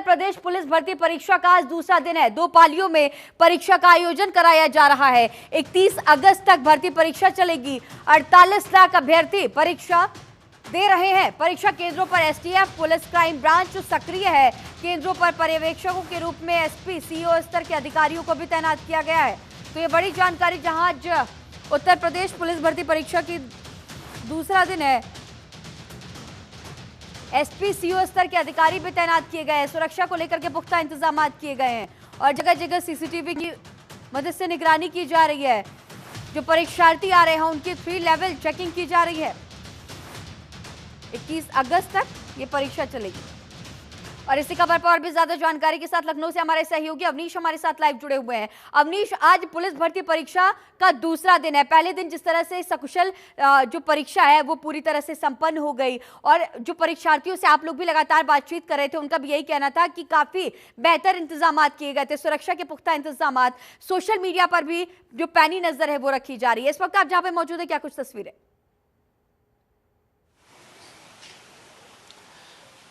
प्रदेश police भर्ती परीक्षा का आज दूसरा दिन है। 2 पालियों में परीक्षा का आयोजन कराया जा रहा है। 31 अगस्त तक भर्ती परीक्षा चलेगी। 48 लाख अभ्यर्थी परीक्षा दे रहे हैं। परीक्षा केंद्रों पर एसटीएफ, पुलिस क्राइम ब्रांच सक्रिय है। केंद्रों पर पर्यवेक्षकों के रूप में एसपी, सीओ स्तर के अधिकारियों को भी तैनात किया गया है। तो ये बड़ी जानकारी, जहां आज उत्तर प्रदेश पुलिस भर्ती परीक्षा की दूसरा दिन है, एसपी, सीओ स्तर के अधिकारी भी तैनात किए गए हैं। सुरक्षा को लेकर के पुख्ता इंतजाम किए गए हैं और जगह जगह सीसीटीवी की मदद से निगरानी की जा रही है। जो परीक्षार्थी आ रहे हैं उनकी 3 लेवल चेकिंग की जा रही है। 21 अगस्त तक ये परीक्षा चलेगी। और इसी खबर पर और भी ज्यादा जानकारी के साथ लखनऊ से हमारे सहयोगी अवनीश हमारे साथ लाइव जुड़े हुए हैं। अवनीश, आज पुलिस भर्ती परीक्षा का दूसरा दिन है। पहले दिन जिस तरह से सकुशल जो परीक्षा है वो पूरी तरह से संपन्न हो गई और जो परीक्षार्थियों से आप लोग भी लगातार बातचीत कर रहे थे, उनका भी यही कहना था कि काफी बेहतर इंतजाम किए गए थे, सुरक्षा के पुख्ता इंतजाम। सोशल मीडिया पर भी जो पैनी नजर है वो रखी जा रही है। इस वक्त आप जहां पे मौजूद है, क्या कुछ तस्वीरें?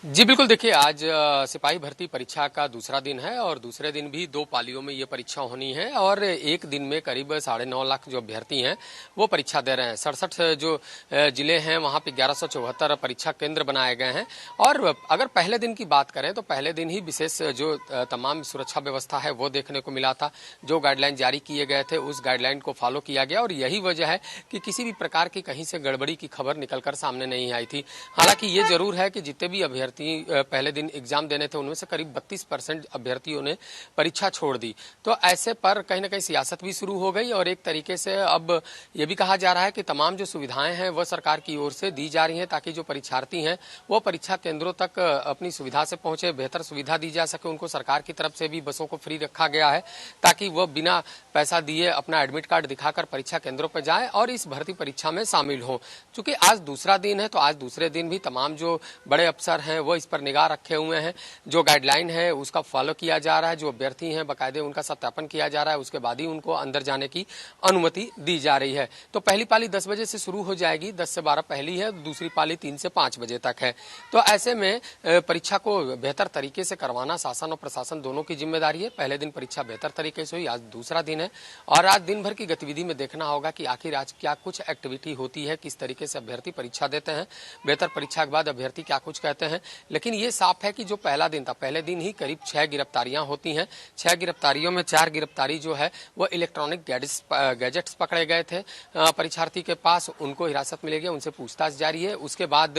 जी बिल्कुल, देखिए आज सिपाही भर्ती परीक्षा का दूसरा दिन है और दूसरे दिन भी 2 पालियों में ये परीक्षा होनी है और एक दिन में करीब 9.5 लाख जो अभ्यर्थी हैं वो परीक्षा दे रहे हैं। 67 जो जिले हैं वहाँ पे 1174 परीक्षा केंद्र बनाए गए हैं। और अगर पहले दिन की बात करें तो पहले दिन ही विशेष जो तमाम सुरक्षा व्यवस्था है वो देखने को मिला था। जो गाइडलाइन जारी किए गए थे उस गाइडलाइन को फॉलो किया गया और यही वजह है कि किसी भी प्रकार की कहीं से गड़बड़ी की खबर निकलकर सामने नहीं आई थी। हालांकि ये जरूर है कि जितने भी अभ्यर्थी पहले दिन एग्जाम देने थे उनमें से करीब 32% अभ्यर्थियों ने परीक्षा छोड़ दी। तो ऐसे पर कहीं ना कहीं सियासत भी शुरू हो गई और एक तरीके से अब ये भी कहा जा रहा है कि तमाम जो सुविधाएं हैं वो सरकार की ओर से दी जा रही हैं ताकि जो परीक्षार्थी हैं वो परीक्षा केंद्रों तक अपनी सुविधा से पहुंचे, बेहतर सुविधा दी जा सके। उनको सरकार की तरफ से भी बसों को फ्री रखा गया है ताकि वो बिना पैसा दिए अपना एडमिट कार्ड दिखाकर परीक्षा केंद्रों पर जाए और इस भर्ती परीक्षा में शामिल हो। चूंकि आज दूसरा दिन है तो आज दूसरे दिन भी तमाम जो बड़े अफसर हैं वो इस पर निगाह रखे हुए हैं। जो गाइडलाइन है उसका फॉलो किया जा रहा है। जो अभ्यर्थी हैं बाकायदे उनका सत्यापन किया जा रहा है, उसके बाद ही उनको अंदर जाने की अनुमति दी जा रही है। तो पहली पाली 10 बजे से शुरू हो जाएगी, 10 से 12 पहली है, दूसरी पाली 3 से 5 बजे तक है। तो ऐसे में परीक्षा को बेहतर तरीके से करवाना शासन और प्रशासन दोनों की जिम्मेदारी है। पहले दिन परीक्षा बेहतर तरीके से हुई, आज दूसरा दिन है और आज दिन भर की गतिविधि में देखना होगा कि आखिर आज क्या कुछ एक्टिविटी होती है, किस तरीके से अभ्यर्थी परीक्षा देते हैं, बेहतर परीक्षा के बाद अभ्यर्थी क्या कुछ कहते हैं। लेकिन ये साफ है कि जो पहला दिन था, पहले दिन ही करीब 6 गिरफ्तारियां होती हैं। 6 गिरफ्तारियों में 4 गिरफ्तारी जो है वो इलेक्ट्रॉनिक गैजेट्स पकड़े गए थे परीक्षार्थी के पास, उनको हिरासत में ले गया, उनसे पूछताछ जारी है। उसके बाद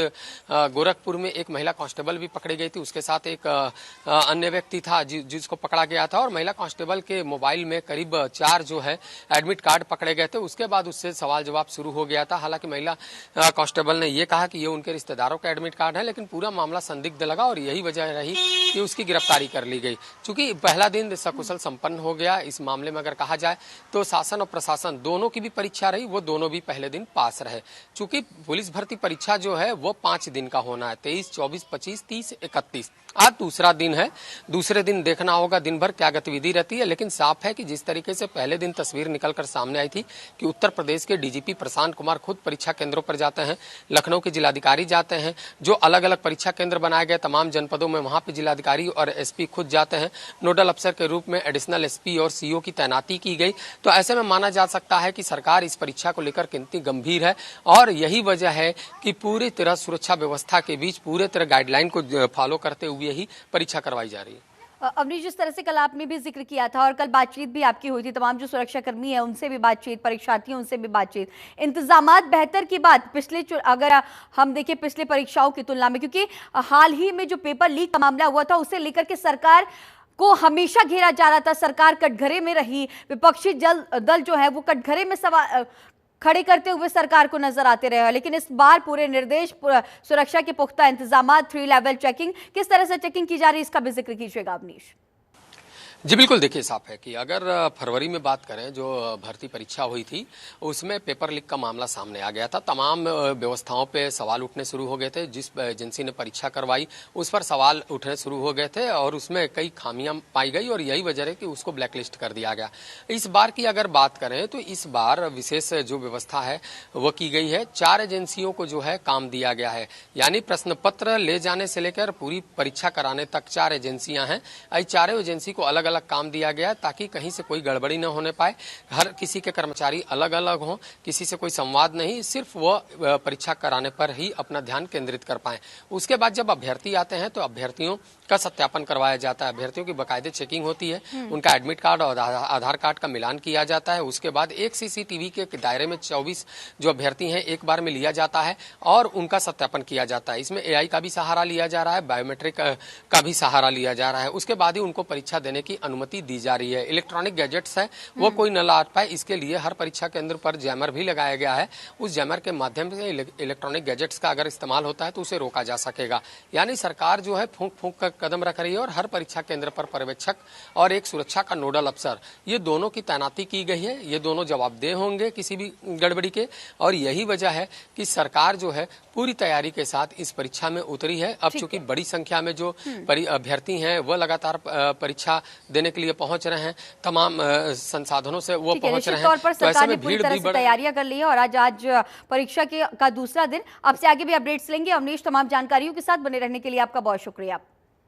गोरखपुर में एक महिला कांस्टेबल भी पकड़ी गई थी, उसके साथ एक अन्य व्यक्ति था जिसको पकड़ा गया था और महिला कांस्टेबल के मोबाइल में करीब 4 जो है एडमिट कार्ड पकड़े गए थे। उसके बाद उससे सवाल जवाब शुरू हो गया था। हालांकि महिला कांस्टेबल ने यह कहा कि ये उनके रिश्तेदारों का एडमिट कार्ड है, लेकिन पूरा मामला संदिग्ध लगा और यही वजह रही कि उसकी गिरफ्तारी कर ली गई। चूंकि पहला दिन सकुशल संपन्न हो गया, इस मामले में अगर कहा जाए तो शासन और प्रशासन दोनों की भी परीक्षा रही, वो दोनों भी पहले दिन पास रहे। चूंकि पुलिस भर्ती परीक्षा जो है वो 5 दिन का होना है, 23, 24, 25, 30, 31। आज दूसरा दिन है। दूसरे दिन देखना होगा दिन भर क्या गतिविधि रहती है। लेकिन साफ है कि जिस तरीके से पहले दिन तस्वीर निकलकर सामने आई थी कि उत्तर प्रदेश के डीजीपी प्रशांत कुमार खुद परीक्षा केंद्रों पर जाते हैं, लखनऊ के जिलाधिकारी जाते हैं, जो अलग अलग परीक्षा केंद्र बनाए गए तमाम जनपदों में वहां पे जिलाधिकारी और एसपी खुद जाते हैं। नोडल अफसर के रूप में एडिशनल एसपी और सीओ की तैनाती की गई। तो ऐसे में माना जा सकता है कि सरकार इस परीक्षा को लेकर कितनी गंभीर है और यही वजह है कि पूरी तरह सुरक्षा व्यवस्था के बीच पूरे तरह गाइडलाइन को फॉलो करते हुए ही परीक्षा करवाई जा रही है। अवनीश, जिस तरह से कल आपने भी जिक्र किया था और कल बातचीत भी आपकी हुई थी, तमाम जो सुरक्षा कर्मी है उनसे भी बातचीत, परीक्षार्थियों उनसे भी बातचीत, इंतजामात बेहतर की बात पिछले अगर हम देखें पिछले परीक्षाओं की तुलना में, क्योंकि हाल ही में जो पेपर लीक का मामला हुआ था उसे लेकर के सरकार को हमेशा घेरा जा रहा था। सरकार कटघरे में रही, विपक्षी दल जो है वो कटघरे में सवाल खड़े करते हुए सरकार को नजर आते रहे। लेकिन इस बार पूरे निर्देश, सुरक्षा के पुख्ता इंतजाम, 3 लेवल चेकिंग, किस तरह से चेकिंग की जा रही है इसका भी जिक्र कीजिएगा अवनीश। जी बिल्कुल, देखिए साफ है कि अगर फरवरी में बात करें जो भर्ती परीक्षा हुई थी उसमें पेपर लीक का मामला सामने आ गया था। तमाम व्यवस्थाओं पे सवाल उठने शुरू हो गए थे। जिस एजेंसी ने परीक्षा करवाई उस पर सवाल उठने शुरू हो गए थे और उसमें कई खामियां पाई गई और यही वजह है कि उसको ब्लैकलिस्ट कर दिया गया। इस बार की अगर बात करें तो इस बार विशेष जो व्यवस्था है वो की गई है। 4 एजेंसियों को जो है काम दिया गया है, यानी प्रश्न पत्र ले जाने से लेकर पूरी परीक्षा कराने तक 4 एजेंसियां हैं। चारों एजेंसी को अलग अलग काम दिया गया है ताकि कहीं से कोई गड़बड़ी न होने पाए। हर किसी के कर्मचारी अलग अलग हों, किसी से कोई संवाद नहीं, सिर्फ वो परीक्षा कराने पर ही अपना ध्यान केंद्रित कर पाए। उसके बाद जब अभ्यर्थी आते हैं तो अभ्यर्थियों का सत्यापन करवाया जाता है। अभ्यर्थियों की बाकायदे चेकिंग होती है, उनका एडमिट कार्ड और आधार कार्ड का मिलान किया जाता है। उसके बाद एक सीसीटीवी के दायरे में 24 जो अभ्यर्थी हैं एक बार में लिया जाता है और उनका सत्यापन किया जाता है। इसमें एआई का भी सहारा लिया जा रहा है, बायोमेट्रिक का भी सहारा लिया जा रहा है। उसके बाद ही उनको परीक्षा देने की अनुमति दी जा रही है। इलेक्ट्रॉनिक गैजेट्स है वो कोई न ला पाए, इसके लिए हर परीक्षा केंद्र पर जैमर भी लगाया गया है। उस जैमर के माध्यम से इलेक्ट्रॉनिक गैजेट्स का अगर इस्तेमाल होता है तो उसे रोका जा सकेगा। यानी सरकार जो है फूंक फूंक कर कदम रख रही है और हर परीक्षा केंद्र पर पर्यवेक्षक और एक सुरक्षा का नोडल अफसर, ये दोनों की तैनाती की गई है। ये दोनों जवाबदेह होंगे किसी भी गड़बड़ी के, और यही वजह है कि सरकार जो है पूरी तैयारी के साथ इस परीक्षा में उतरी है। अब चूंकि बड़ी संख्या में जो अभ्यर्थी हैं वो लगातार परीक्षा देने के लिए पहुंच रहे हैं, तमाम संसाधनों से वो पहुंच रहे हैं, तौर पर तो ऐसे सरकार ने में पूरी भीड़ तरह भी से तैयारियां कर ली है और आज परीक्षा का दूसरा दिन। आपसे आगे भी अपडेट्स लेंगे। अवनीश, तमाम जानकारियों के साथ बने रहने के लिए आपका बहुत शुक्रिया।